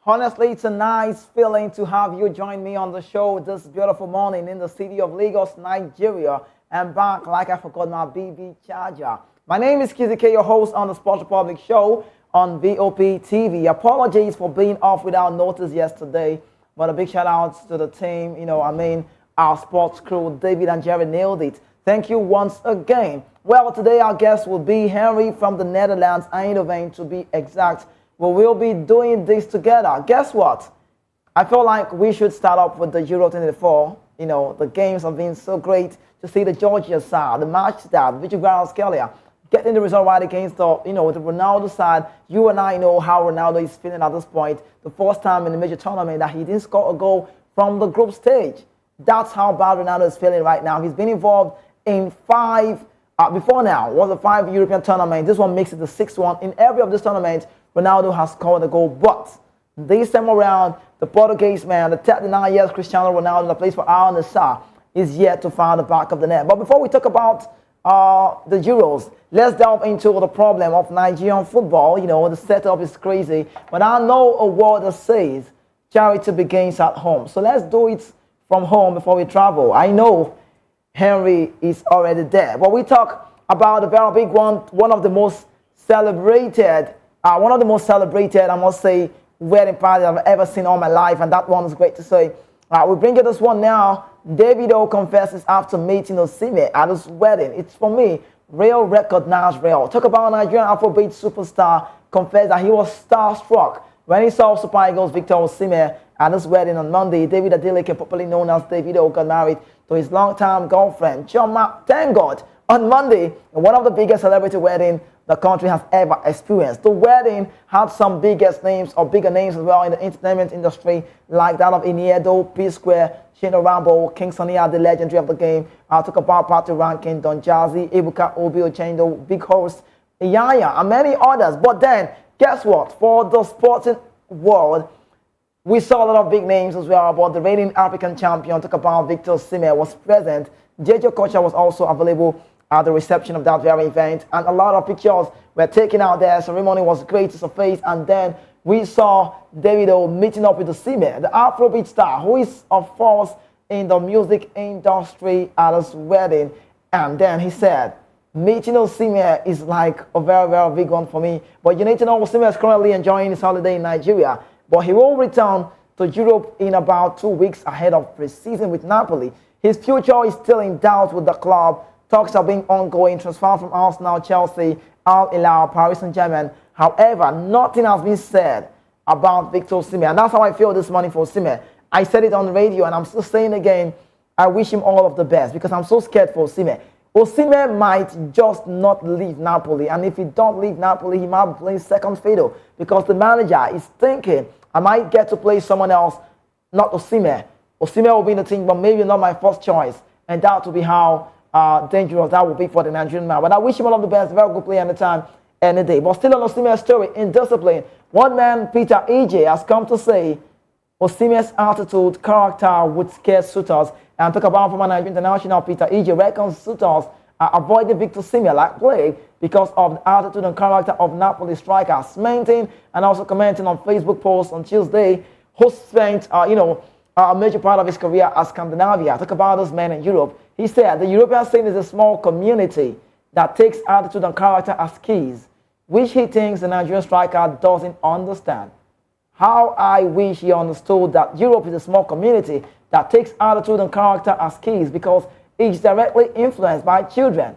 Honestly, it's a nice feeling to have you join me on the show this beautiful morning in the city of Lagos, Nigeria. And back like I forgot my BB charger. My name is Kizike, your host on the Sports Republic show on VOP TV. Apologies for being off without notice yesterday, but a big shout out to the team. Our sports crew, David and Jerry nailed it. Thank you once again. Well, today our guest will be Henry from the Netherlands, Eindhoven to be exact. We will be doing this together. Guess what? I feel like we should start off with the Euro 24. The games have been so great to see the Georgia side, the match that Vichigral Scalia getting the result right against the Ronaldo side. You and I know how Ronaldo is feeling at this point. The first time in the major tournament that he didn't score a goal from the group stage. That's how bad Ronaldo is feeling right now. He's been involved in five, before now, was a 5 European tournament. This one makes it the 6th one. In every of these tournaments, Ronaldo has scored a goal, but this time around, the Portuguese man, the 39 years Cristiano Ronaldo that plays for Al Nassr, is yet to find the back of the net. But before we talk about the Euros, let's delve into the problem of Nigerian football. The setup is crazy, but I know a word that says charity begins at home. So let's do it from home before we travel. I know Henry is already there, but we talk about a very big one of the most celebrated, I must say, wedding party I've ever seen all my life, and that one is great to say. We bring you this one now. Davido confesses after meeting Osimhen at his wedding. It's, for me, real recognized real. Talk about Nigerian Afrobeat superstar confessed that he was starstruck when he saw Super Eagles Victor Osimhen at his wedding on Monday. David Adeleke, popularly known as Davido, got married to his longtime girlfriend, Chioma. Thank God, on Monday, in one of the biggest celebrity weddings the country has ever experienced. The wedding had some biggest names or bigger names as well in the entertainment industry, like that of Iniedo, P-Square, Shino Rambo, King Sunny, the legendary of the game. I talk about Party Ranking, Don Jazzy, Ebuka Obi Ochendo, Big Horse, Iyanya, and many others. But then, guess what? For the sporting world, we saw a lot of big names as well, but the reigning African champion, talk about Victor Osimhen, was present. JJ Kocha was also available at the reception of that very event, and a lot of pictures were taken out there. Ceremony was great to surface, and then we saw Davido meeting up with Osimhen, the Afrobeat star, who is of course in the music industry, at his wedding. And then he said, meeting Osimhen is like a very, very big one for me. But you need to know Osimhen is currently enjoying his holiday in Nigeria, but he will return to Europe in about 2 weeks ahead of pre-season with Napoli. His future is still in doubt with the club. Talks are being ongoing, transfer from Arsenal, Chelsea, Al Hilal, Paris Saint-Germain. However, nothing has been said about Victor Osimhen. And that's how I feel this morning for Osimhen. I said it on the radio, and I'm still saying again, I wish him all of the best because I'm so scared for Osimhen. Osimhen might just not leave Napoli. And if he don't leave Napoli, he might be playing second fiddle because the manager is thinking, I might get to play someone else, not Osimhen. Osimhen will be in the team, but maybe not my first choice. And that will be how dangerous that will be for the Nigerian man. But I wish him all of the best. Very good player anytime, any day. But still on Osimhen's story, in discipline, one man, Peter EJ, has come to say Osimhen's attitude, character would scare suitors. And talk about former Nigerian international Peter EJ reckons suitors are avoiding Victor Osimhen like plague because of the attitude and character of Napoli striker. Cementing and also commenting on Facebook posts on Tuesday, who spent a major part of his career at Scandinavia. Talk about those men in Europe. He said the European scene is a small community that takes attitude and character as keys, which he thinks the Nigerian striker doesn't understand. How I wish he understood that Europe is a small community that takes attitude and character as keys because it's directly influenced by children.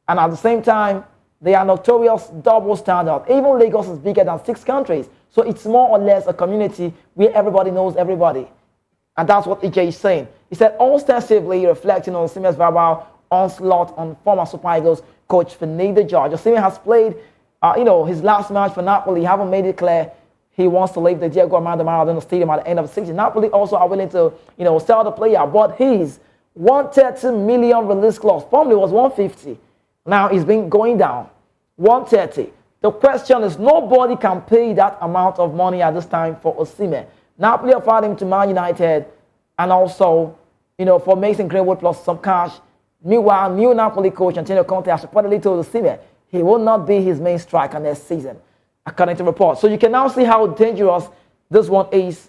And at the same time, they are notorious double standard. Even Lagos is bigger than 6 countries. So it's more or less a community where everybody knows everybody. And that's what EJ is saying. He said, ostensibly reflecting on Osimhen's verbal onslaught on former Super Eagles coach Finidi George. Osimhen has played, his last match for Napoli. He haven't made it clear he wants to leave the Diego Armando Maradona Stadium at the end of the season. Napoli also are willing to, sell the player, but his 130 million release clause formerly was 150. Now it's been going down, 130. The question is, nobody can pay that amount of money at this time for Osimhen. Napoli offered him to Man United and also, for Mason Greenwood plus some cash. Meanwhile, new Napoli coach Antonio Conte has reportedly told Osimhen he will not be his main striker next season, according to reports. So you can now see how dangerous This one is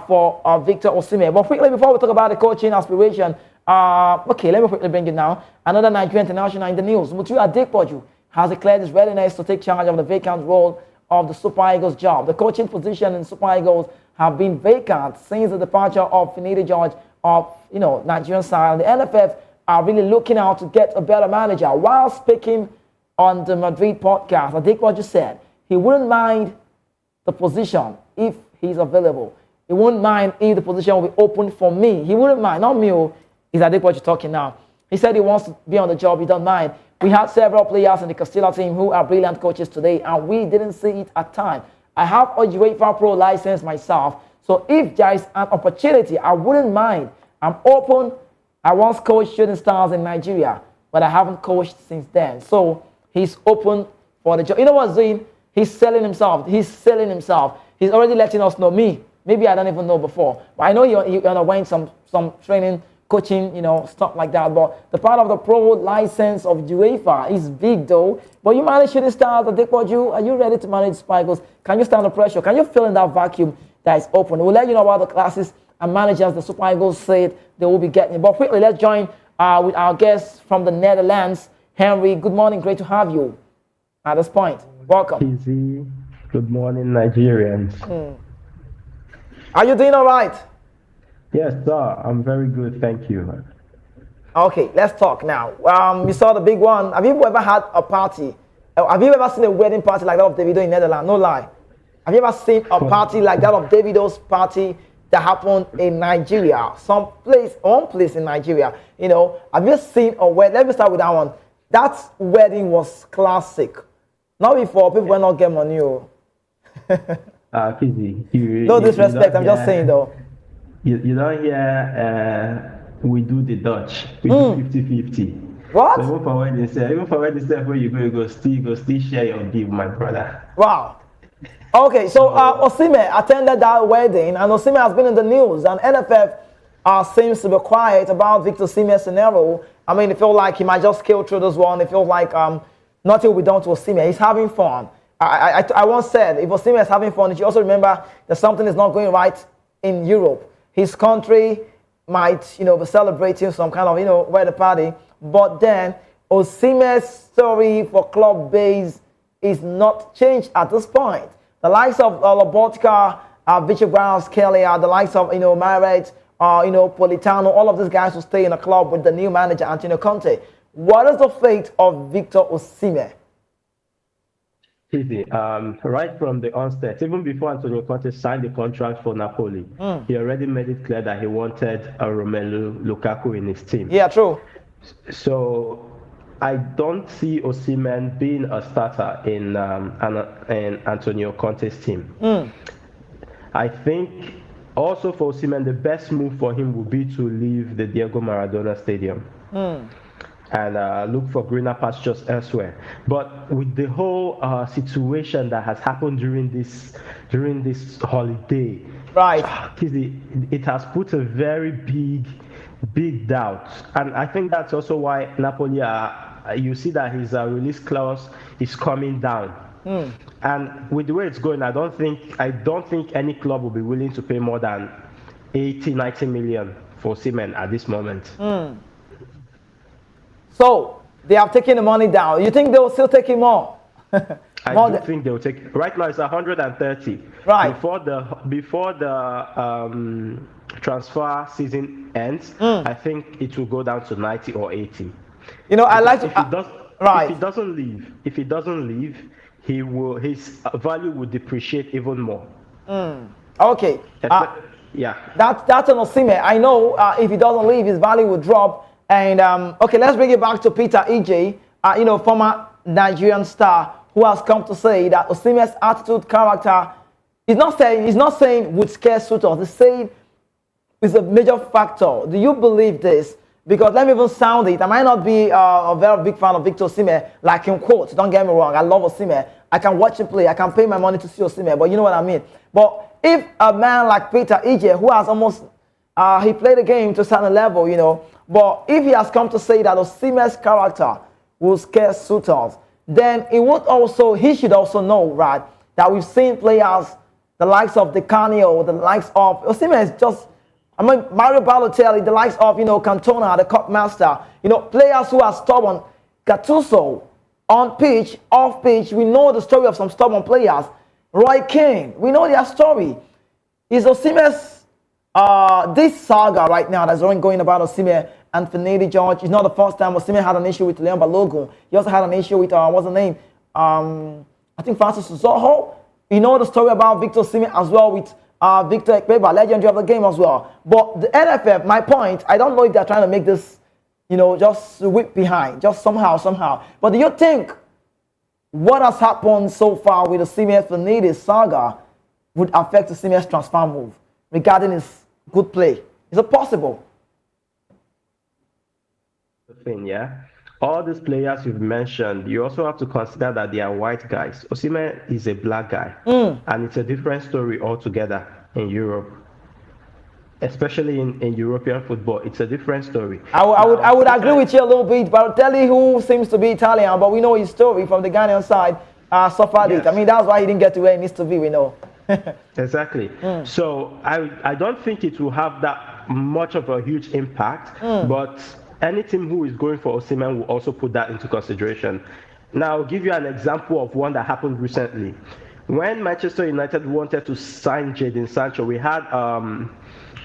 for Victor Osimhen. But quickly, before we talk about the coaching aspiration, okay, let me quickly bring it now. Another Nigerian international in the news. Mutu Adekpoju has declared his readiness to take charge of the vacant role of the Super Eagles job. The coaching position in Super Eagles have been vacant since the departure of Finidi George of Nigerian side. The NFF are really looking out to get a better manager. While speaking on the Madrid podcast, Adekpoju said he wouldn't mind the position if he's available. He wouldn't mind if the position will be open for me. He wouldn't mind, not me. Is Adekpoju talking now? He said he wants to be on the job. He don't mind. We had several players in the Castilla team who are brilliant coaches today, and we didn't see it at time. I have a UEFA Pro license myself, so if there is an opportunity, I wouldn't mind. I'm open. I once coached shooting stars in Nigeria, but I haven't coached since then. So he's open for the job. You know what he's doing? He's selling himself. He's selling himself. He's already letting us know. Maybe I don't even know before, but I know he underwent some training, coaching, stuff like that. But the part of the pro license of UEFA is big, though. But you manage shooting stars. Are you ready to manage Spikers? Can you stand the pressure? Can you fill in that vacuum that is open? We'll let you know about the classes and managers the Super Eagles said they will be getting. But quickly, let's join with our guest from the Netherlands, Henry. Good morning. Great to have you at this point. Welcome. Easy. Good morning, Nigerians. Are you doing all right? Yes, sir. I'm very good. Thank you. Okay, let's talk now. You saw the big one. Have you ever had a party? Have you ever seen a wedding party like that of Davido in Netherlands? No lie. Have you ever seen a party like that of Davido's party that happened in Nigeria? One place in Nigeria. Have you seen a wedding? Let me start with that one. That wedding was classic. Not before, people were not getting money. Fizzy. No disrespect, I'm just saying though. You don't hear we do the Dutch. We do 50-50. What? So even for wedding stuff where you go still share your deal, my brother. Wow. Okay, so Osimhen attended that wedding, and Osimhen has been in the news, and NFF seems to be quiet about Victor Osimhen's scenario. I mean, it feels like he might just scale through this one. It feels like nothing will be done to Osimhen. He's having fun. I once said, if Osimhen is having fun, you should also remember that something is not going right in Europe. His country might, be celebrating some kind of, wedding party. But then, Osimhen's story for club base is not changed at this point. The likes of Lobotka, Victor Brown's Kelly, the likes of, Maret, Politano, all of these guys will stay in the club with the new manager, Antonio Conte. What is the fate of Victor Osimhen? Easy. Right from the onset, even before Antonio Conte signed the contract for Napoli, he already made it clear that he wanted a Romelu Lukaku in his team. Yeah, true. So I don't see Osimhen being a starter in Antonio Conte's team. I think also for Osimhen, the best move for him would be to leave the Diego Maradona Stadium. And look for greener pastures elsewhere. But with the whole situation that has happened during this holiday, right? It has put a very big doubt, and I think that's also why Napoli you see that his release clause is coming down. And with the way it's going, I don't think any club will be willing to pay more than 80-90 million for Osimhen at this moment. So they have taken the money down. You think they will still take it more? I don't think they will take. Right now it's 130. Right. Before the transfer season ends, I think it will go down to 90 or 80. I like to. If he doesn't leave, his value will depreciate even more. Okay. Yeah. That's an Osimhen. I know if he doesn't leave, his value will drop. And okay, let's bring it back to Peter EJ, former Nigerian star, who has come to say that Osimhen's attitude, character, he's not saying would scare suitors. He's saying it's a major factor. Do you believe this? Because let me even sound it. I might not be a very big fan of Victor Osimhen, like in quotes. Don't get me wrong. I love Osimhen. I can watch him play. I can pay my money to see Osimhen. But you know what I mean. But if a man like Peter EJ, who has almost he played the game to a certain level, but if he has come to say that Osimhen's character will scare suitors, then he should also know, right, that we've seen players the likes of Di Canio, the likes of Osimhen is just. I mean, Mario Balotelli, the likes of, Cantona, the cup master, players who are stubborn. Gattuso, on pitch, off pitch, we know the story of some stubborn players. Roy Keane, we know their story. Is Osimhen's, this saga right now that's going about Osimhen and Finidi George, it's not the first time Osimhen had an issue with Leon Balogun. He also had an issue with, what's the name? I think Francis Uzoho. You know the story about Victor Osimhen as well with Victor Ekpeba, legendary of the game as well. But the NFF, my point, I don't know if they're trying to make this, just whip behind, just somehow. But do you think what has happened so far with the Osimhen Finidi saga would affect the Osimhen's transfer move regarding his good play? Is it possible? The thing, yeah. All these players you've mentioned, you also have to consider that they are white guys. Osimhen is a black guy, and it's a different story altogether in Europe, especially in European football. It's a different story. I would agree with you a little bit. Balotelli, who seems to be Italian, but we know his story from the Ghanaian side, suffered it. I mean, that's why he didn't get to where he needs to be, we know. Exactly. So I don't think it will have that much of a huge impact, but any team who is going for Osimhen will also put that into consideration. Now, I'll give you an example of one that happened recently. When Manchester United wanted to sign Jadon Sancho,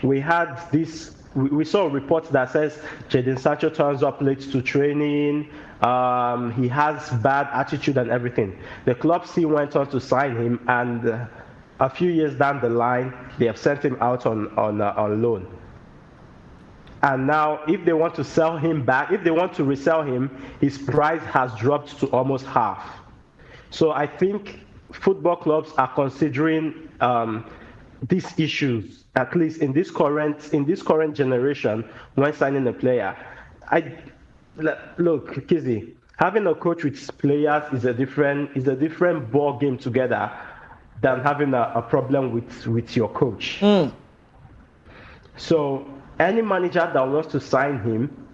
we saw reports that says Jadon Sancho turns up late to training, he has bad attitude and everything. The club still went on to sign him, and a few years down the line, they have sent him out on loan. And now, if they want to sell him back, if they want to resell him, his price has dropped to almost half. So I think football clubs are considering these issues, at least in this current generation, when signing a player. Look, Kizzy, having a coach with players is a different ball game together than having a problem with your coach. So any manager that wants to sign him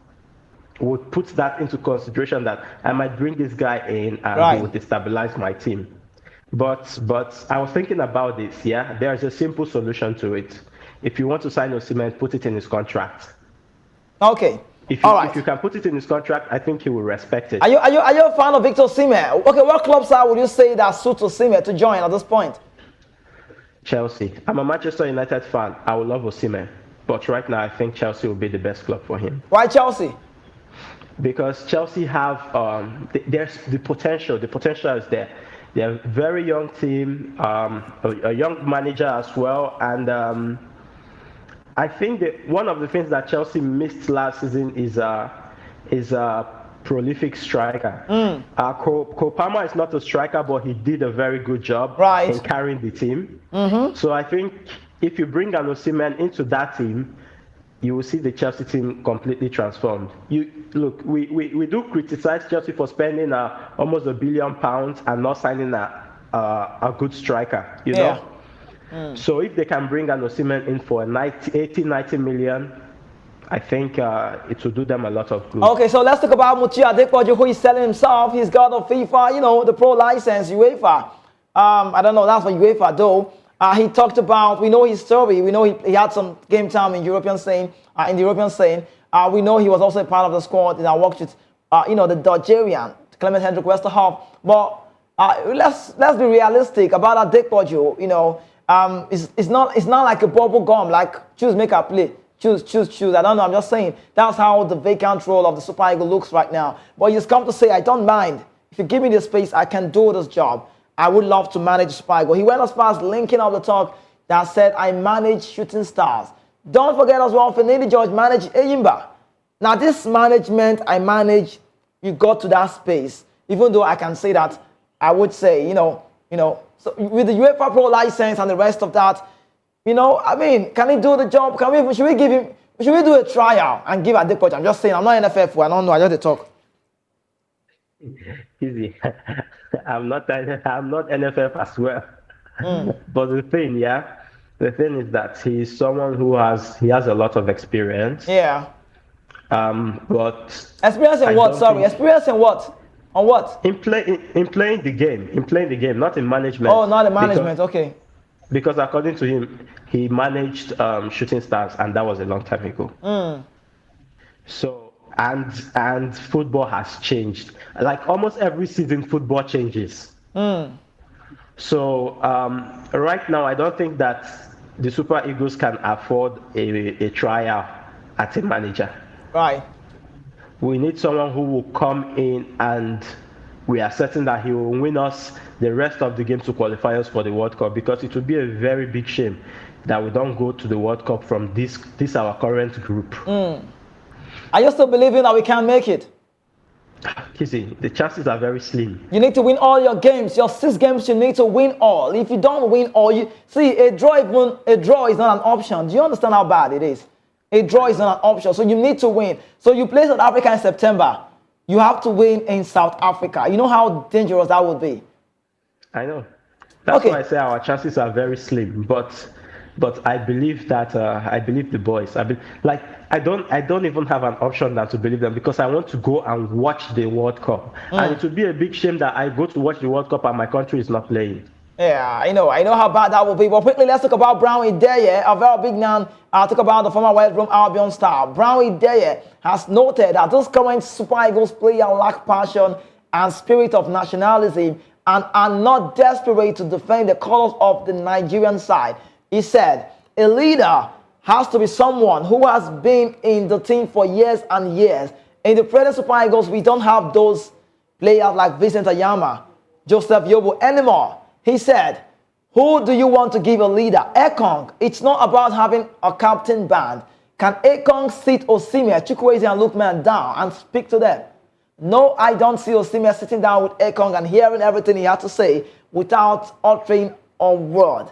would put that into consideration, that I might bring this guy in and he would destabilize my team. But I was thinking about this, yeah? There's a simple solution to it. If you want to sign Osimhen, put it in his contract. Okay. If you can put it in his contract, I think he will respect it. Are you a fan of Victor Osimhen? Okay, what clubs would you say that suits Osimhen to join at this point? Chelsea. I'm a Manchester United fan. I would love Osimhen. But right now, I think Chelsea will be the best club for him. Why Chelsea? Because Chelsea have there's the potential. The potential is there. They're a very young team, a young manager as well, and I think that one of the things that Chelsea missed last season is a prolific striker. Cole Palmer is not a striker, but he did a very good job in carrying the team. So I think if you bring an Osimhen into that team, you will see the Chelsea team completely transformed. Look, we do criticize Chelsea for spending almost £1 billion and not signing a good striker, you know? So if they can bring an Osimhen in for 80-90 million, I think it will do them a lot of good. Okay, so let's talk about Mutia Adepoju, who is selling himself. He's got a FIFA, the pro license, UEFA. I don't know, that's for UEFA though. He talked about, we know his story. We know he had some game time in the European scene. We know he was also a part of the squad that worked with, the Dutcharian, Clement Hendrik Westerhoff. But let's be realistic about Adepoju. It's not like a bubble gum, like choose, make a play. Choose. I don't know. I'm just saying that's how the vacant role of the Super Eagle looks right now. But he's come to say, I don't mind. If you give me the space, I can do this job. I would love to manage Super Eagle. He went as far as linking up the talk that said, I manage shooting stars. Don't forget as well, Finidi George managed Eyimba. Now, this management I manage, you got to that space. Even though I can say that, I would say, so with the UEFA Pro license and the rest of that, can he do the job? Should we do a trial and give Adepoju? I'm just saying, I'm not NFF, I don't know, I just talk. Easy. I'm not NFF as well. But the thing is that he's someone who has a lot of experience. Yeah. But experience in what? Sorry, experience in what? On what? In playing the game, not in management. Oh, not in management. Okay. because according to him, he managed Shooting Stars, and that was a long time ago. So and football has changed. Like almost every season, football changes. So right now, I don't think that the Super Eagles can afford a trial at a manager. Right. We need someone who will come in and we are certain that he will win us the rest of the game to qualify us for the World Cup, because it would be a very big shame that we don't go to the World Cup from this our current group. Are you still believing that we can make it? Kizzy, the chances are very slim. You need to win all your games. Your 6 games, you need to win all. If you don't win all, you see a draw is not an option. Do you understand how bad it is? A draw is not an option. So you need to win. So you play South Africa in September. You have to win in South Africa. You know how dangerous that would be. I know. That's why I say our chances are very slim. But I believe that I believe the boys. I don't even have an option now to believe them, because I want to go and watch the World Cup. And it would be a big shame that I go to watch the World Cup and my country is not playing. Yeah, I know how bad that will be. But quickly, let's talk about Brown Ideye, a very big man. I'll talk about the former West Brom Albion star. Brown Ideye has noted that this current Super Eagles player lack passion and spirit of nationalism and are not desperate to defend the colors of the Nigerian side. He said, a leader has to be someone who has been in the team for years and years. In the present Super Eagles, we don't have those players like Vincent Ayama, Joseph Yobo anymore. He said, who do you want to give a leader? Ekong. It's not about having a captain band. Can Ekong sit Osimhen, Chukwueze and Lookman down and speak to them? No, I don't see Osimhen sitting down with Ekong and hearing everything he had to say without uttering a word.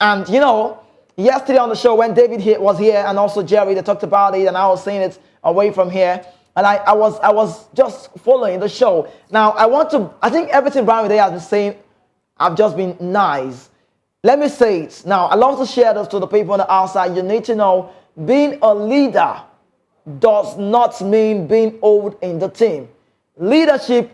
And you know, yesterday on the show when David was here and also Jerry, they talked about it and I was saying it away from here. And I was just following the show. Now, I think everything Brown Ideye has been saying, I've just been nice. Let me say it. Now, I love to share this to the people on the outside. You need to know, being a leader does not mean being old in the team. Leadership,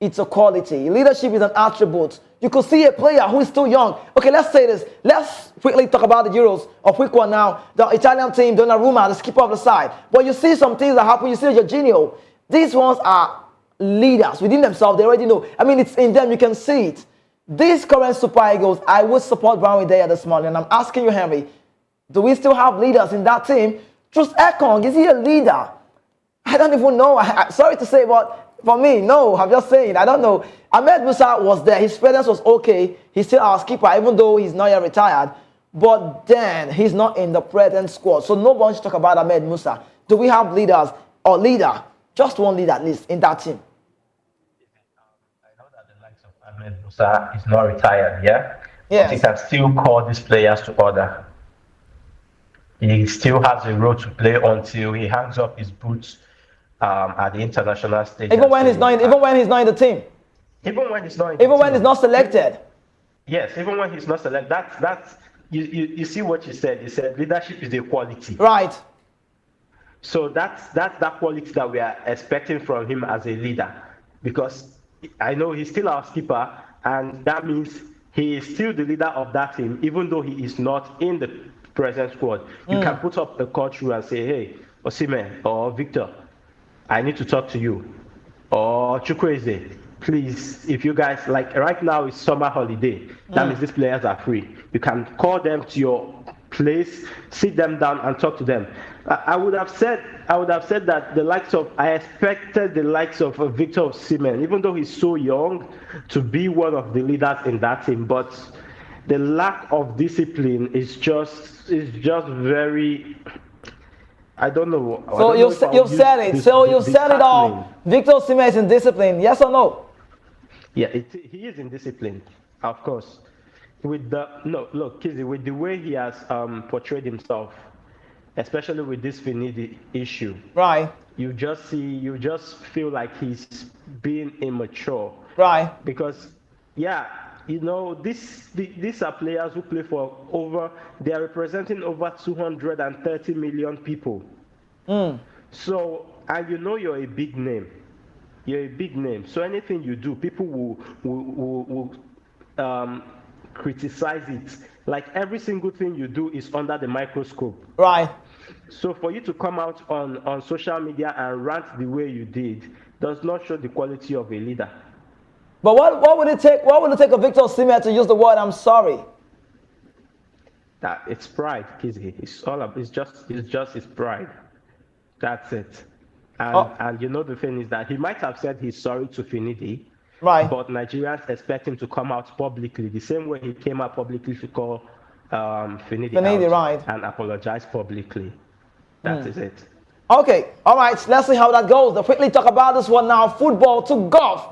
it's a quality. Leadership is an attribute. You could see a player who is still young. Okay, let's say this. Let's quickly talk about the Euros. A quick one now. The Italian team, Donnarumma, the skipper of the side. But you see some things that happen. You see Jorginho. These ones are leaders within themselves. They already know. I mean, it's in them. You can see it. These current Super Eagles, I would support Brown Ideye this morning. And I'm asking you, Henry, do we still have leaders in that team? Just Ekong, is he a leader? I don't even know. Sorry to say, but for me, no. I'm just saying, I don't know. Ahmed Musa was there. His presence was okay. He's still our skipper, even though he's not yet retired. But then, he's not in the present squad. So no one should talk about Ahmed Musa. Do we have leaders or leader? Just one leader at least in that team. Ahmed Musa is not retired, yeah? Yes. But he can still call these players to order. He still has a role to play until he hangs up his boots at the international stage. Even when he's not in the team. Even when he's not. Even when he's not selected. Yes, even when he's not selected. That's you see what you said. You said leadership is a quality. Right. So that's that quality that we are expecting from him as a leader, because I know he's still our skipper, and that means he is still the leader of that team, even though he is not in the present squad. You can put up a call through and say, hey, Osimhen or Victor, I need to talk to you. Or Chukwueze, please, if you guys, like right now it's summer holiday, that means these players are free. You can call them to your place, sit them down and talk to them. I would have said that I expected the likes of Victor Osimhen, even though he's so young, to be one of the leaders in that team. But the lack of discipline is just very, I don't know. So you've said it. So you've said it all. Victor Osimhen is in discipline. Yes or no? Yeah, he is in discipline, of course. With the way he has portrayed himself, especially with this Finidi issue, right? You just feel like he's being immature, right? Because, yeah, you know, these are players who play for they are representing over 230 million people. So, and you know you're a big name. You're a big name. So anything you do, people will criticize it. Like every single thing you do is under the microscope. Right. So for you to come out on social media and rant the way you did does not show the quality of a leader. But what would it take? What would it take of Victor Osimhen to use the word "I'm sorry"? That it's pride, Kizzy. It's just his pride. That's it. And you know the thing is that he might have said he's sorry to Finidi, right? But Nigerians expect him to come out publicly the same way he came out publicly to call Finidi out right, and apologize publicly. That is it. Okay, all right. Let's see how that goes. Let's quickly talk about this one now. Football to golf.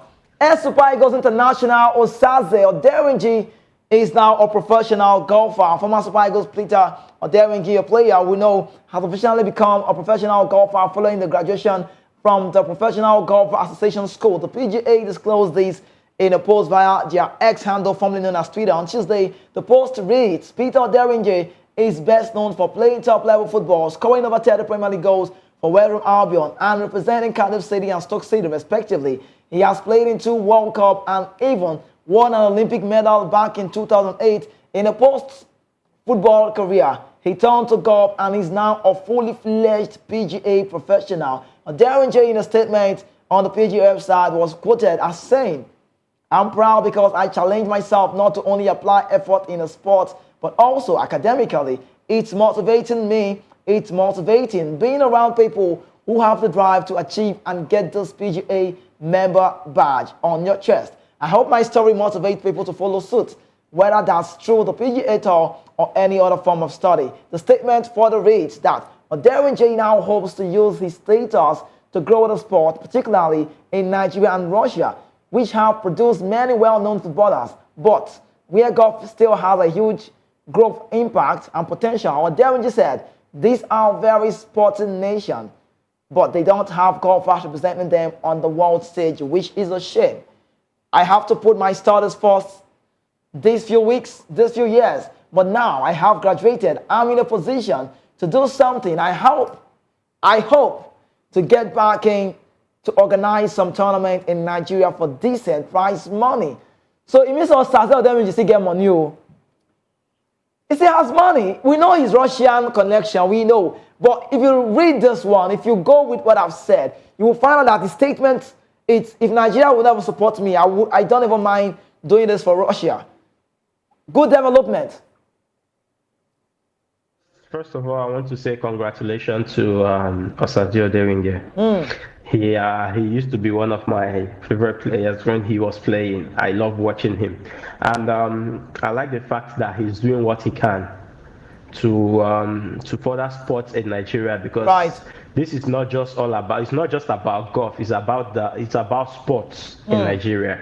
Super Eagles international Oderenji is now a professional golfer. Former Super Eagles player Oderenji, a player we know, has officially become a professional golfer following the graduation from the Professional Golf Association School. The PGA disclosed this in a post via their X handle, formerly known as Twitter. On Tuesday, the post reads, Peter Oderenji is best known for playing top-level football, scoring over 30 Premier League goals for West Albion and representing Cardiff City and Stoke City, respectively. He has played in 2 World Cup and even won an Olympic medal back in 2008. In a post-football career, he turned to golf and is now a fully fledged PGA professional. Oderenji, in a statement on the PGA website, was quoted as saying, I'm proud because I challenge myself not to only apply effort in a sport, but also academically. It's motivating me. It's motivating being around people who have the drive to achieve and get this PGA member badge on your chest. I hope my story motivates people to follow suit, whether that's through the PGA Tour or any other form of study. The statement further reads that Oderenji now hopes to use his status to grow the sport, particularly in Nigeria and Russia, which have produced many well-known footballers, but where golf still has a huge growth impact and potential. Oderenji said, these are very sporting nations, but they don't have golfers representing them on the world stage, which is a shame. I have to put my studies first these few weeks, these few years, but now I have graduated. I'm in a position to do something. I hope to get back in to organize some tournament in Nigeria for decent prize money. So it means Oderenji still get money. He still has money. We know his Russian connection, we know. But if you read this one, if you go with what I've said, you will find out that the statement, it's, if Nigeria would never support me, I don't even mind doing this for Russia. Good development. First of all, I want to say congratulations to Oderenji. He used to be one of my favorite players when he was playing. I love watching him. And I like the fact that he's doing what he can to further sports in Nigeria, because this is not just all about, it's not just about golf, it's about sports in Nigeria.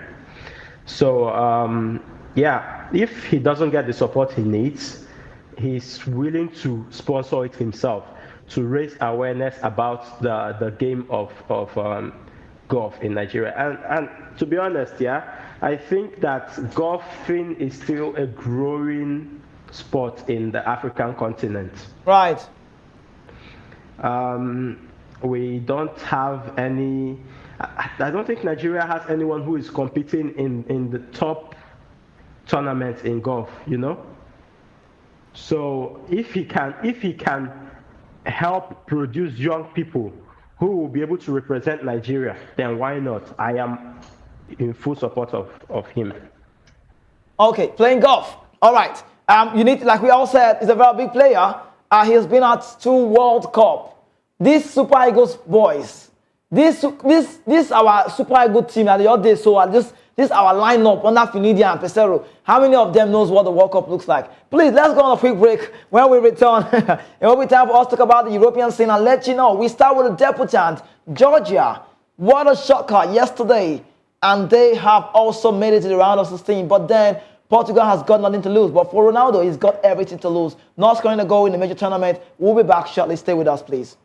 So yeah, if he doesn't get the support he needs, he's willing to sponsor it himself to raise awareness about the game of golf in Nigeria. And to be honest, yeah, I think that golfing is still a growing sport in the African continent. Right. We don't have any, I don't think Nigeria has anyone who is competing in the top tournaments in golf, you know? So if he can help produce young people who will be able to represent Nigeria, then why not? I am in full support of him. Okay, playing golf. All right. You need, like we all said, he's a very big player. He has been at 2 World Cup. These Super Eagles boys, this our Super Eagles team that they all did. So this our lineup under Finidi and Pesero. How many of them knows what the World Cup looks like? Please, let's go on a quick break. When we return, it will be time for us to talk about the European scene and let you know. We start with the debutant, Georgia. What a shocker yesterday. And they have also made it to the round of 16. But then Portugal has got nothing to lose. But for Ronaldo, he's got everything to lose. Not scoring a goal in the major tournament. We'll be back shortly. Stay with us, please.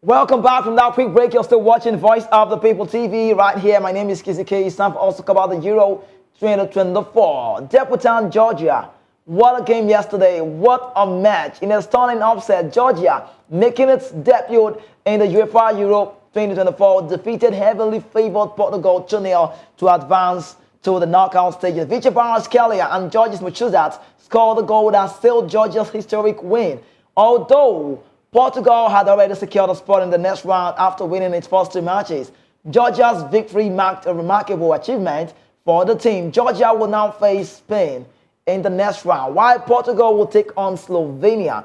Welcome back from that quick break. You're still watching Voice of the People TV right here. My name is Kizzy K. It's time for us to cover the Euro 2024. Debutant Georgia. What a game yesterday. What a match. In a stunning upset, Georgia making its debut in the UEFA Euro 2024 defeated heavily favored Portugal 2-0 to advance to the knockout stages. Victor Kvaratskhelia and Georges Machuzat scored the goal that sealed Georgia's historic win. Although Portugal had already secured a spot in the next round after winning its first 2 matches, Georgia's victory marked a remarkable achievement for the team. Georgia will now face Spain in the next round, while Portugal will take on Slovenia.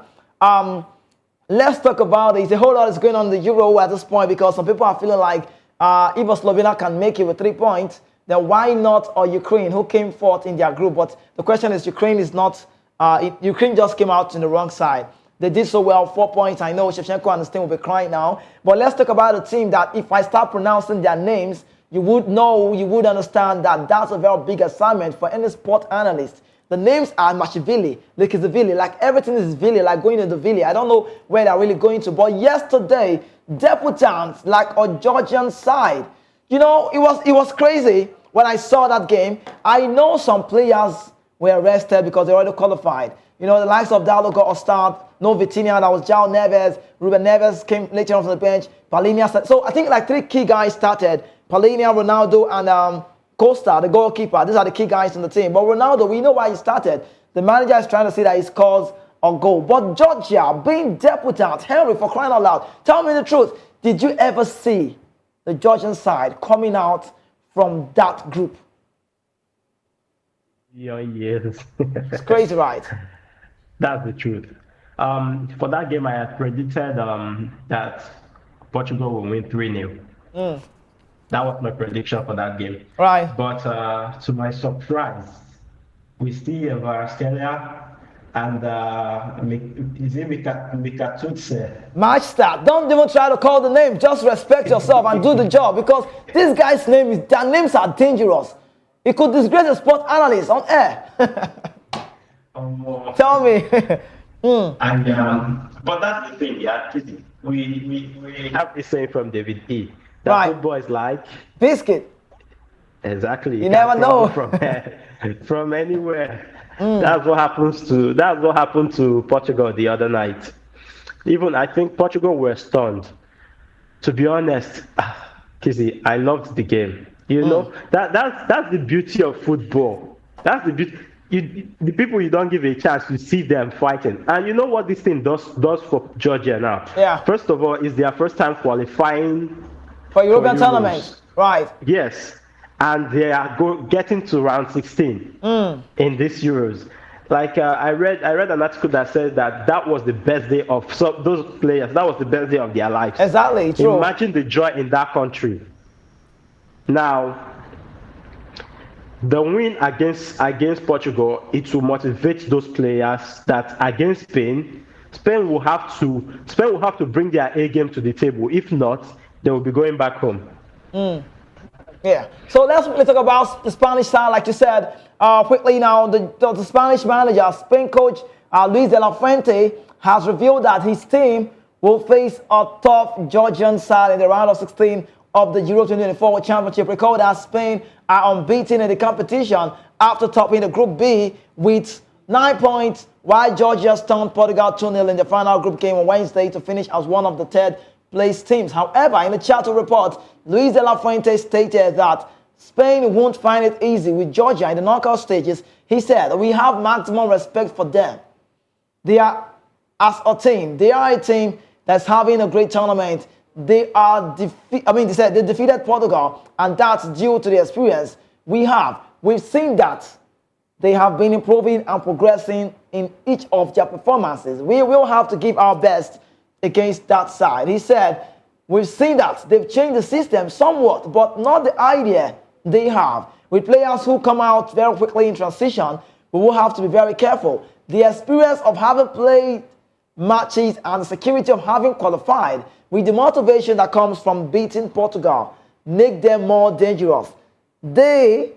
Let's talk about it. A whole lot is going on in the Euro at this point because some people are feeling like if Slovenia can make it with 3 points, then why not Ukraine, who came fourth in their group? But the question is, Ukraine is not. Ukraine just came out in the wrong side. They did so well, 4 points. I know Shevchenko and his team will be crying now. But let's talk about a team that if I start pronouncing their names, you would know, you would understand that that's a very big assignment for any sport analyst. The names are Mashvili, Likizvili, like everything is Vili, like going to the Vili. I don't know where they're really going to. But yesterday, debutants like a Georgian side, you know, it was crazy when I saw that game. I know some players were arrested because they already qualified. You know, the likes of Dalo got a start. No Vitinha, that was João Neves. Ruben Neves came later on from the bench. Palhinha. So I think like 3 key guys started. Palhinha, Ronaldo, and Costa, the goalkeeper. These are the key guys in the team. But Ronaldo, we know why he started. The manager is trying to see that he scores a goal. But Georgia, being debutant, Henry, for crying out loud, tell me the truth. Did you ever see the Georgian side coming out from that group? Yeah, yes. It's crazy, right? That's the truth. For that game, I had predicted that Portugal will win 3-0. That was my prediction for that game. Right. But to my surprise, we see Kvaratskhelia and Mikatutse. Match start. Don't even try to call the name. Just respect yourself and do the job because these guys' their names are dangerous. It could disgrace a sport analyst on air. Tell me. And but that's the thing, yeah. We have this saying from David E. That right. football is like biscuit. Exactly. You never know from anywhere. That's what happened to Portugal the other night. Even I think Portugal were stunned. To be honest, Kizzy, I loved the game. You know that's the beauty of football. That's the beauty. The people you don't give a chance to see them fighting. And you know what this thing does for Georgia now? Yeah. First of all, it's their first time qualifying for European tournament. Right. Yes. And they are getting to round 16 in this Euros. Like I read an article that said that was the best day of those players. That was the best day of their lives. Exactly. True. Imagine the joy in that country. Now, the win against Portugal, it will motivate those players that against Spain will have to bring their A game to the table. If not, they will be going back home. Yeah. So let's talk about the Spanish side, like you said. Quickly now, the Spanish manager, Spain coach Luis de la Fuente, has revealed that his team will face a tough Georgian side in the round of 16 of the Euro 2024 Championship. Recall that Spain are unbeaten in the competition after topping the Group B with 9 points, while Georgia stunned Portugal 2-0 in the final group game on Wednesday to finish as one of the third-place teams. However, in the Charter report, Luis de la Fuente stated that Spain won't find it easy with Georgia in the knockout stages. He said, "We have maximum respect for them. They are a team that's having a great tournament. They said they defeated Portugal, and that's due to the experience we have. We've seen that they have been improving and progressing in each of their performances. We will have to give our best against that side." He said, "We've seen that they've changed the system somewhat, but not the idea they have. With players who come out very quickly in transition, we will have to be very careful. The experience of having played matches and the security of having qualified with the motivation that comes from beating Portugal make them more dangerous. They,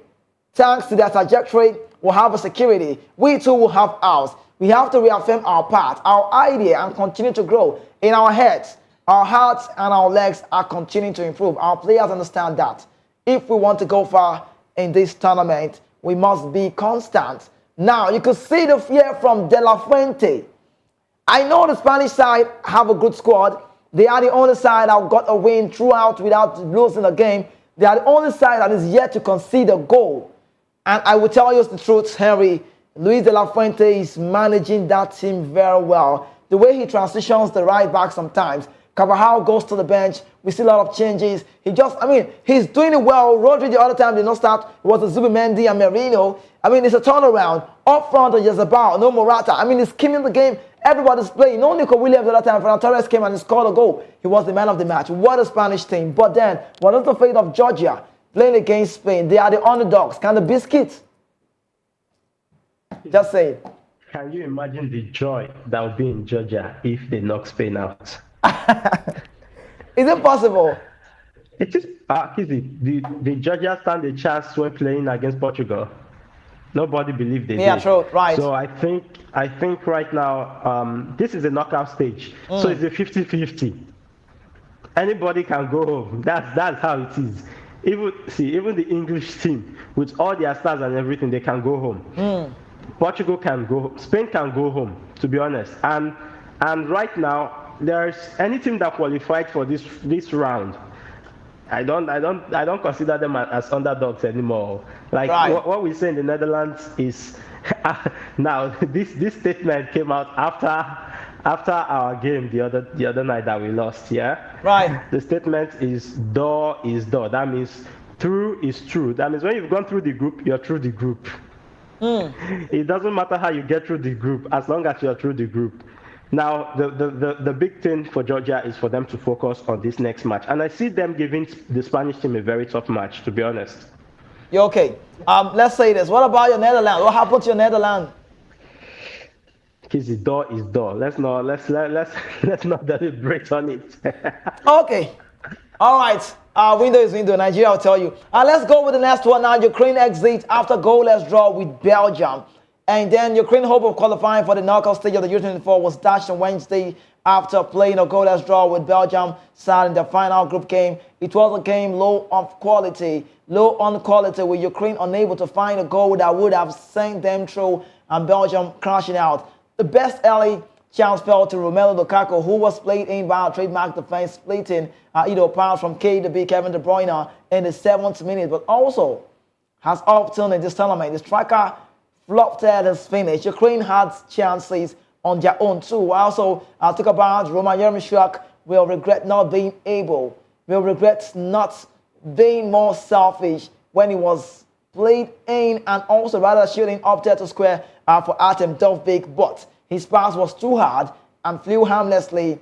thanks to their trajectory, will have a security. We too will have ours. We have to reaffirm our path, our idea, and continue to grow in our heads Our hearts and our legs are continuing to improve. Our players understand that. If we want to go far in this tournament, we must be constant. Now, you could see the fear from De La Fuente. I know the Spanish side have a good squad. They are the only side that got a win throughout without losing a game. They are the only side that is yet to concede a goal. And I will tell you the truth, Henry. Luis De La Fuente is managing that team very well. The way he transitions the right back sometimes. Carvajal goes to the bench. We see a lot of changes. He's doing it well. Rodri the other time did not start. It was Zubimendi and Merino. It's a turnaround. Up front, Jezebel, no Morata. He's skimming the game. Everybody's playing. No Nico Williams the other time. Ferran Torres came and scored a goal. He was the man of the match. What a Spanish team. But then, what is the fate of Georgia playing against Spain? They are the underdogs. Can the biscuits? Just say it. Can you imagine the joy that would be in Georgia if they knock Spain out? Is it possible? It is easy. The Georgia stand a chance when playing against Portugal. Nobody believed they did. Yeah, true, right. So I think right now, this is a knockout stage. So it's a 50-50. Anybody can go home. That's how it is. Even the English team, with all their stars and everything, they can go home. Portugal can go, Spain can go home, to be honest. And right now, there's any team that qualified for this round. I don't consider them as underdogs anymore. Like right. what we say in the Netherlands is now this statement came out after our game the other night that we lost. Yeah. Right. The statement is door is door. That means through is true. That means when you've gone through the group, you're through the group. It doesn't matter how you get through the group, as long as you're through the group. Now, the big thing for Georgia is for them to focus on this next match. And I see them giving the Spanish team a very tough match, to be honest. You're okay. Let's say this. What about your Netherlands? What happened to your Netherlands? Because the door is door. Let's not deliberate on it. Okay. All right. Window is window. Nigeria, I'll tell you. Let's go with the next one now. Ukraine exit after goalless draw with Belgium. And then Ukraine hope of qualifying for the knockout stage of the U24 was dashed on Wednesday after playing a goalless draw with Belgium side in the final group game. It was a game low on quality with Ukraine unable to find a goal that would have sent them through and Belgium crashing out. The best early chance fell to Romelu Lukaku, who was played in by a trademark defense, splitting pass from K to B Kevin De Bruyne in the 7th minute, but also has often in this tournament. The striker flopped at his finish. Ukraine had chances on their own too. Also, I'll talk about Roman Yaremchuk will regret not being more selfish when he was played in and also rather shooting up there to square for Artem Dovbyk, but his pass was too hard and flew harmlessly,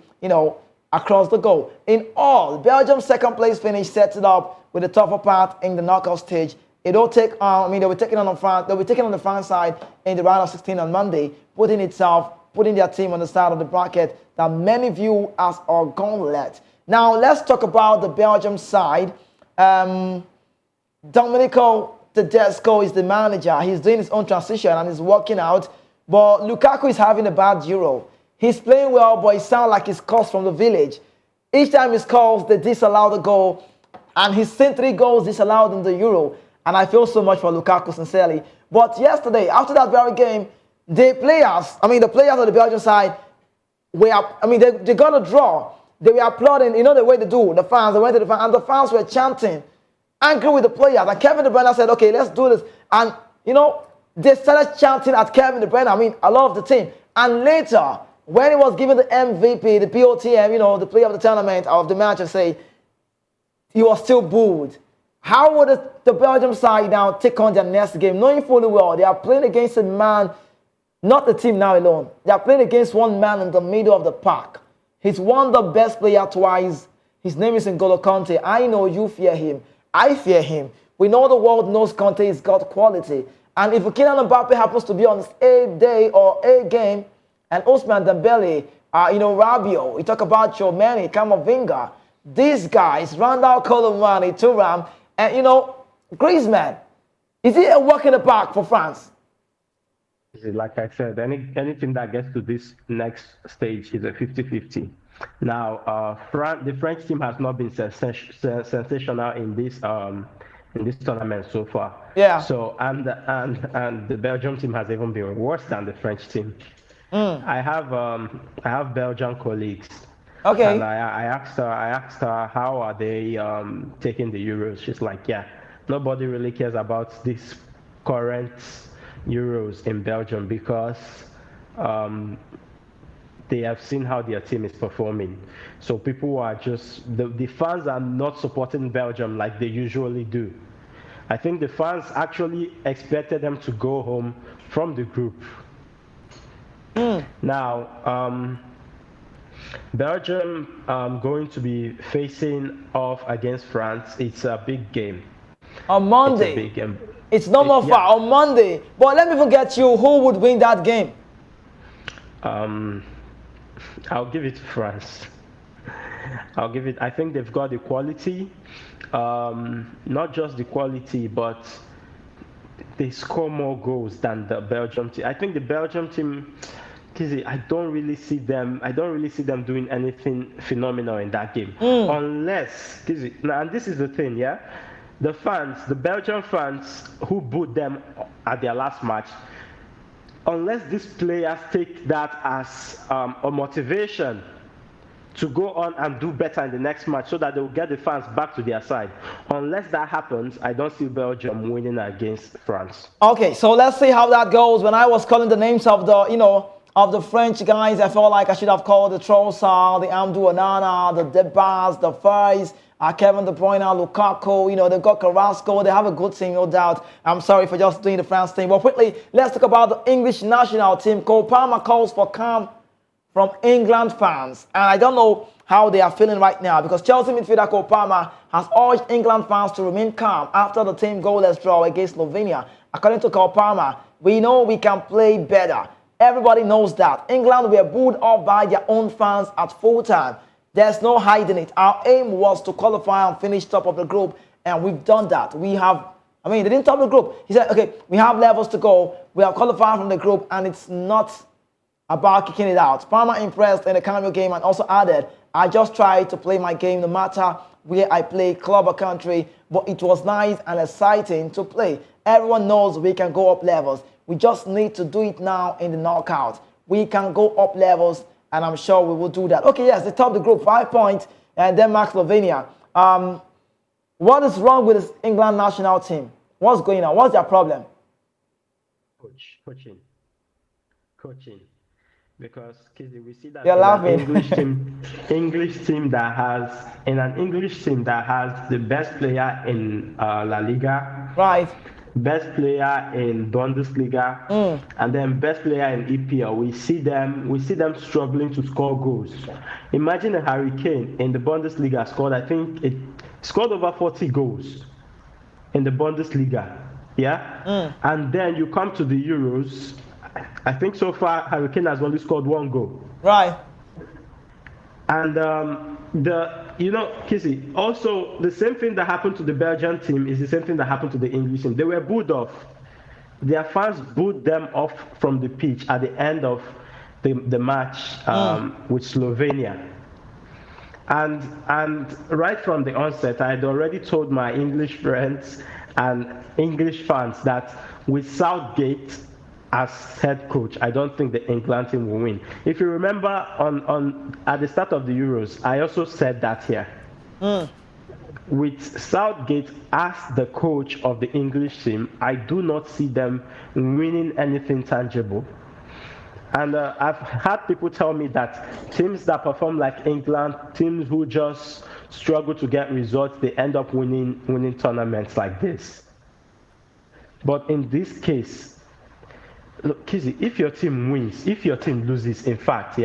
across the goal. In all, Belgium's second place finish sets it up with a tougher part in the knockout stage. They'll be taking on the France side in the round of 16 on Monday, putting their team on the side of the bracket that many view as a gauntlet. Now, let's talk about the Belgium side. Domenico Tedesco is the manager. He's doing his own transition and he's working out. But Lukaku is having a bad Euro. He's playing well, but it sounds like he's cursed from the village. Each time he scores, they disallow the goal. And he's seen 3 goals disallowed in the Euro. And I feel so much for Lukaku, sincerely. But yesterday, after that very game, the players of the Belgian side, they got a draw. They were applauding, the way they do. The fans, they went to the fans, and the fans were chanting, angry with the players. And Kevin De Bruyne said, okay, let's do this. And, they started chanting at Kevin De Bruyne, a lot of the team. And later, when he was given the MVP, the POTM, the player of the tournament, of the match, he was still booed. How would the Belgium side now take on their next game, knowing fully well they are playing against a man, not the team now alone. They are playing against one man in the middle of the pack. He's won the best player twice. His name is N'Golo Kante. I know you fear him. I fear him. We know the world knows Kante has got quality. And if Kylian Mbappe happens to be on his A day or A game, and Osimhen Dembele, Rabiot, you talk about Chomeni, Camavinga, these guys, Randall Colomani, Thuram, and, Griezmann, is he a walk in the park for France? Like I said, anything that gets to this next stage is a 50-50. Now, the French team has not been sensational in this tournament so far. Yeah. So and the Belgium team has even been worse than the French team. I have Belgian colleagues, and Okay. I asked her how are they taking the Euros. She's like, yeah, nobody really cares about this current Euros in Belgium because um, they have seen how their team is performing. So people are just the fans are not supporting Belgium like they usually do. I think the fans actually expected them to go home from the group. Now, Belgium going to be facing off against France. It's a big game. On It's a Monday. big game. It's not more Yeah. far on Monday. But let me forget you. Who would win that game? Um, I'll give it to France. I'll give it. I think they've got the quality, not just the quality, but they score more goals than the Belgium team. I think the Belgium team, Kizzy, I don't really see them. I don't really see them doing anything phenomenal in that game, unless Kizzy. Now, and this is the thing, yeah. The fans, the Belgian fans who booed them at their last match, unless these players take that as a motivation to go on and do better in the next match so that they will get the fans back to their side. Unless that happens, I don't see Belgium winning against France. Okay, so let's see how that goes. When I was calling the names of of the French guys, I felt like I should have called the Trossard, the Amdou Onana, the Debas, the Fais, Kevin De Bruyne, Lukaku. They've got Carrasco. They have a good team, no doubt. I'm sorry for just doing the France team. But quickly, let's talk about the English national team. Cole Palmer calls for calm from England fans. And I don't know how they are feeling right now because Chelsea midfielder Cole Palmer has urged England fans to remain calm after the team goalless draw against Slovenia. According to Cole Palmer, we know we can play better. Everybody knows that. England were booed off by their own fans at full time. There's no hiding it. Our aim was to qualify and finish top of the group, and we've done that. They didn't top the group. He said, okay, we have levels to go. We have qualified from the group, and it's not about kicking it out. Palmer impressed in the Cameroon game and also added, I just tried to play my game no matter where I play, club or country, but it was nice and exciting to play. Everyone knows we can go up levels. We just need to do it now in the knockout. We can go up levels, and I'm sure we will do that. Okay, yes, they top the group, 5 points, and Denmark, Slovenia. What is wrong with this England national team? What's going on? What's their problem? Coaching. Because we see that You're laughing. English team that has the best player in La Liga, Right. best player in Bundesliga, and then best player in EPL. We see them struggling to score goals. Imagine a Harry Kane in the Bundesliga scored over 40 goals in the Bundesliga. Yeah, and then you come to the Euros. I think so far Harry Kane has only scored 1 goal. Right. And Kissy, also the same thing that happened to the Belgian team is the same thing that happened to the English team. They were booed off. Their fans booed them off from the pitch at the end of the match with Slovenia. And right from the onset, I had already told my English friends and English fans that with Southgate as head coach, I don't think the England team will win. If you remember at the start of the Euros, I also said that here. With Southgate as the coach of the English team, I do not see them winning anything tangible. And I've had people tell me that teams that perform like England, teams who just struggle to get results, they end up winning tournaments like this. But in this case, look, Kizzy, if your team wins, if your team loses, in fact,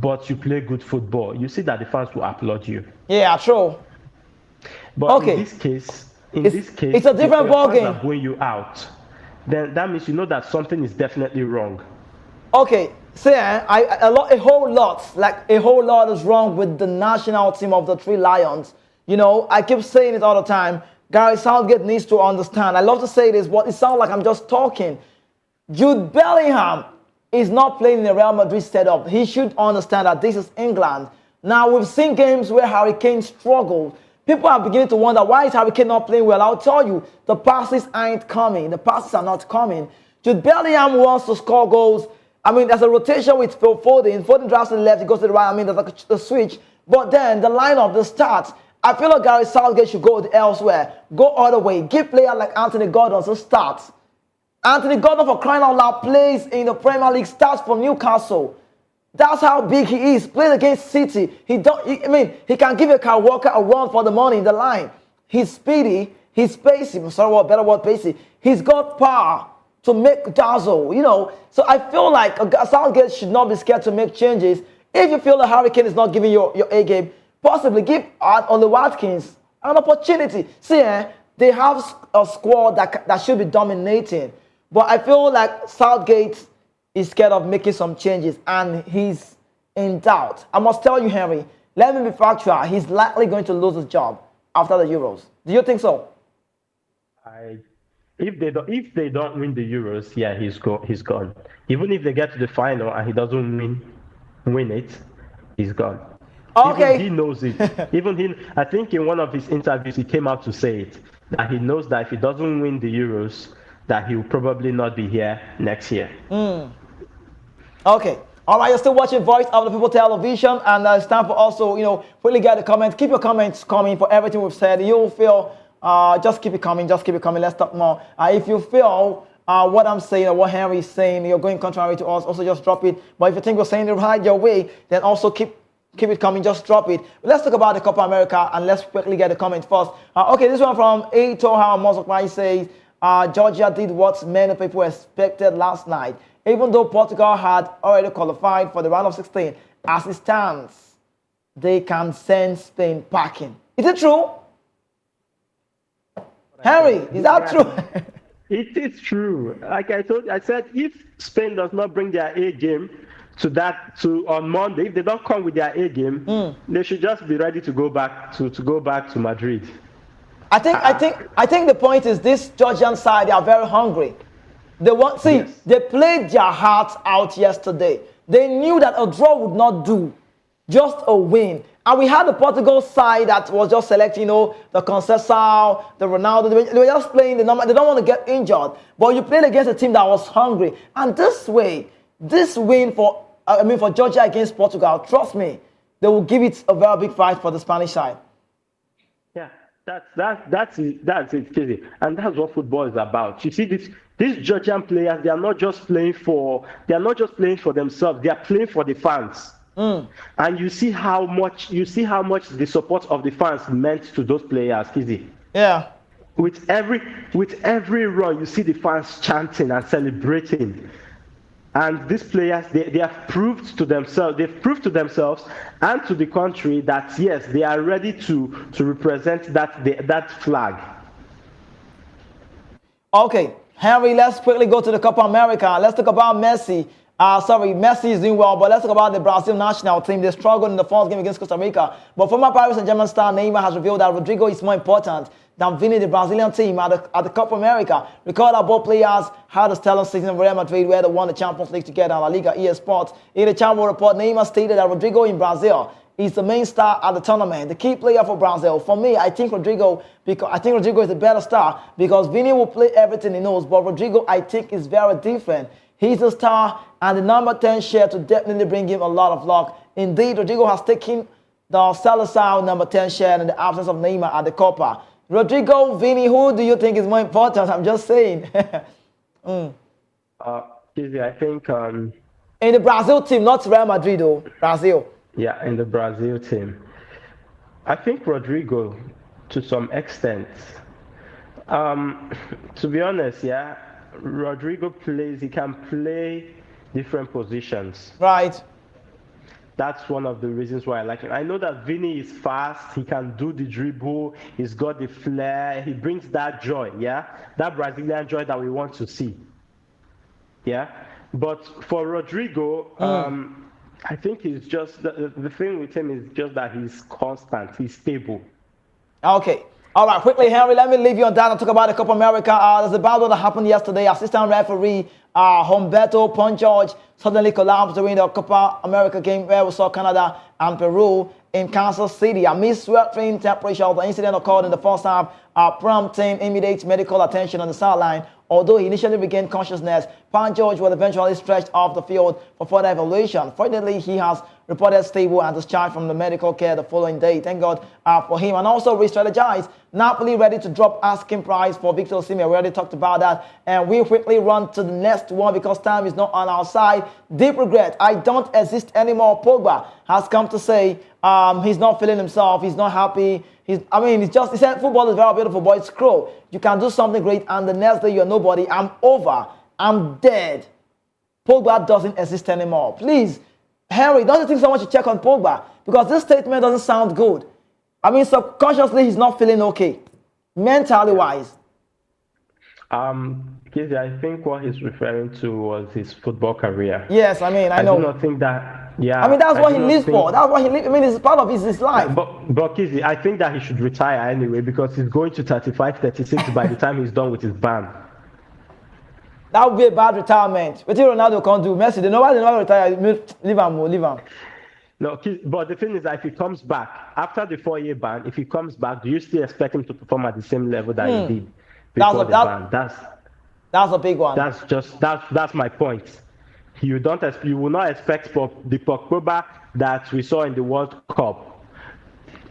but you play good football, you see that the fans will applaud you. Yeah, true. But okay. in this case, it's a different ball game. Fans are going you out. Then that means you know that something is definitely wrong. Okay, a whole lot is wrong with the national team of the Three Lions. I keep saying it all the time. Gary Southgate needs to understand. I love to say this, but it sounds like I'm just talking. Jude Bellingham is not playing in the Real Madrid setup. He should understand that this is England. Now, we've seen games where Harry Kane struggled. People are beginning to wonder, why is Harry Kane not playing well? I'll tell you, the passes aren't coming. The passes are not coming. Jude Bellingham wants to score goals. I mean, there's a rotation with Phil Foden. Foden drives to the left, he goes to the right. I mean, there's like a switch. But then the lineup, the starts, I feel like Gareth Southgate should go elsewhere. Go all the way. Give players like Anthony Gordon to start. Anthony Gordon, for crying out loud, plays in the Premier League, starts from Newcastle. That's how big he is. Plays against City. He can give a Kyle Walker a run for the money in the line. He's speedy. He's pacey. Better word, pacey. He's got power to make dazzle, So I feel like Southgate should not be scared to make changes. If you feel that Harry Kane is not giving your A game, possibly give Oli Watkins an opportunity. See, they have a squad that should be dominating. But I feel like Southgate is scared of making some changes, and he's in doubt. I must tell you, Henry, let me be factual. He's likely going to lose his job after the Euros. Do you think so? If they don't win the Euros, yeah, he's gone. Even if they get to the final and he doesn't win it, he's gone. Okay. Even he knows it. I think in one of his interviews he came out to say it, that he knows that if he doesn't win the Euros, that he will probably not be here next year. Okay. All right, you're still watching Voice of the People Television, and it's time for also, really get the comments. Keep your comments coming for everything we've said. You'll feel, just keep it coming. Let's talk more. If you feel what I'm saying or what Henry is saying, you're going contrary to us, also just drop it. But if you think we're saying it right your way, then also keep it coming, just drop it. Let's talk about the Copa America, and let's quickly get the comment first. Okay, this one from Toha Mozokmai says, Georgia did what many people expected last night. Even though Portugal had already qualified for the round of 16, as it stands, they can send Spain packing. Is it true? Henry, is that true? It is true. Like I said, if Spain does not bring their A game on Monday, if they don't come with their A game, they should just be ready to go back to Madrid. I think the point is this Georgian side, they are very hungry. They played their hearts out yesterday. They knew that a draw would not do, just a win. And we had the Portugal side that was just selecting, the Conceição, the Ronaldo. They were just playing the number. They don't want to get injured. But you played against a team that was hungry. And this win for Georgia against Portugal, trust me, they will give it a very big fight for the Spanish side. Yeah, that's it, Kizzy. And that's what football is about. You see, these Georgian players, they are not just playing for themselves. They are playing for the fans. And you see how much the support of the fans meant to those players, Kizzy. Yeah. With every run, you see the fans chanting and celebrating. And these players, they have proved to themselves, and to the country that yes, they are ready to represent that flag. Okay, Henry, let's quickly go to the Copa America. Let's talk about Messi. Messi is doing well, but let's talk about the Brazil national team. They struggled in the first game against Costa Rica. But former Paris Saint-Germain star Neymar has revealed that Rodrigo is more important than Vini, the Brazilian team at the Copa America. Recall that both players had a stellar season in Real Madrid, where they won the Champions League together in La Liga EA Sports. In the Champions report, Neymar stated that Rodrigo in Brazil is the main star at the tournament, the key player for Brazil. For me, I think Rodrigo is the better star because Vini will play everything he knows, but Rodrigo, I think, is very different. He's a star, and the number 10 share to definitely bring him a lot of luck. Indeed, Rodrigo has taken the Seleção number 10 share in the absence of Neymar at the Copa. Rodrigo, Vini, who do you think is more important? I'm just saying. I think in the Brazil team, not Real Madrid, though. Brazil. Yeah, in the Brazil team. I think Rodrigo, to some extent. To be honest, yeah, Rodrigo he can play different positions. Right. That's one of the reasons why I like him. I know that Vini is fast. He can do the dribble. He's got the flair. He brings that joy, yeah? That Brazilian joy that we want to see. Yeah? But for Rodrigo, I think he's just, the thing with him is just that he's constant. He's stable. Okay. All right, quickly, Henry, let me leave you on that and talk about the Copa America. There's a battle that happened yesterday. Assistant referee Humberto George suddenly collapsed during the Copa America game where we saw Canada and Peru in Kansas City. Amid sweltering temperature, the incident occurred in the first half, prompting immediate medical attention on the sideline. Although he initially regained consciousness, George was eventually stretched off the field for further evaluation. Fortunately, he has reported stable and discharged from the medical care the following day. Thank God for him. And also re-strategized. Napoli ready to drop asking price for Victor Osimhen. We already talked about that. And we quickly run to the next one because time is not on our side. Deep regret. I don't exist anymore. Pogba has come to say he's not feeling himself. He's not happy. He said football is very beautiful, but it's cruel. You can do something great and the next day you're nobody. I'm over. I'm dead. Pogba doesn't exist anymore. Please, Henry, don't you think someone should check on Pogba? Because this statement doesn't sound good. Subconsciously, he's not feeling okay, mentally wise. Kizzy, I think what he's referring to was his football career. Yes, I know. I do not think that, that's what he lives for. That's what he lives. It's part of his life. But Kizzy, I think that he should retire anyway because he's going to 35, 36 by the time he's done with his ban. That would be a bad retirement. What Ronaldo can't do? Messi, they nobody retire. Leave him. No, but the thing is that if he comes back after the 4-year ban, if he comes back, do you still expect him to perform at the same level that he did before the ban? That's a big one. That's my point. You will not expect the Pogba that we saw in the World Cup.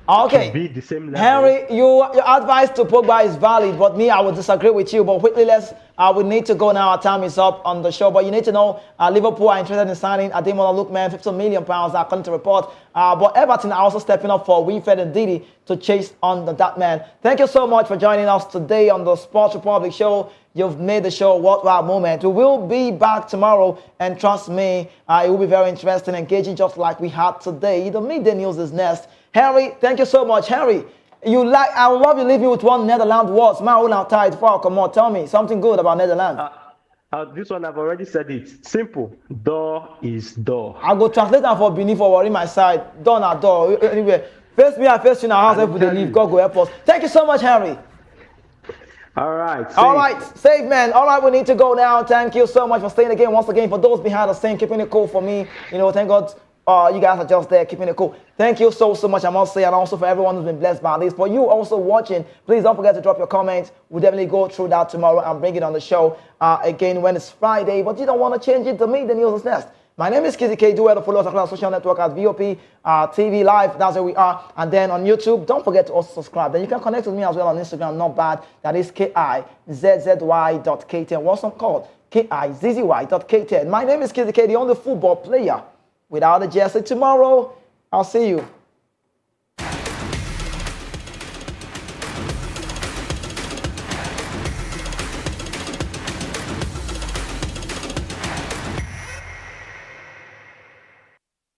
Okay, to be the same level. Henry, your advice to Pogba is valid, but me, I would disagree with you. But quickly, we need to go now. Our time is up on the show. But you need to know Liverpool are interested in signing Ademola Lookman, £50 million, according to reports. But Everton are also stepping up for Wilfred and Didi to chase on that man. Thank you so much for joining us today on the Sports Republic show. You've made the show a worthwhile moment. We will be back tomorrow, and trust me, it will be very interesting, engaging, just like we had today. The midday news is next. Henry, thank you so much. Henry, I would love you leave me with one Netherlands words. My own outside before I come on. Tell me something good about Netherlands. This one, I've already said it. Simple. Door is door. I'll go translate that for Benin for worry my side. Door not door. Anyway, face me, I face you in our house. If they leave, God go help us. Thank you so much, Henry. All right. Safe man. All right, we need to go now. Thank you so much for staying again. Once again, for those behind the scene, keeping it cool for me. Thank God. You guys are just there keeping it cool. Thank you so much, I must say, and also for everyone who's been blessed by this. For you also watching, please don't forget to drop your comments. We'll definitely go through that tomorrow and bring it on the show again when it's Friday. But you don't want to change it to me, the news is next. My name is Kizzy K. Do well to follow us across social network at VOP TV Live. That's where we are. And then on YouTube, don't forget to also subscribe. Then you can connect with me as well on Instagram. Not bad. That is KIZZY.K10. What's on called? KIZZY.K10. My name is Kizzy K, the only football player without a jersey. Tomorrow, I'll see you.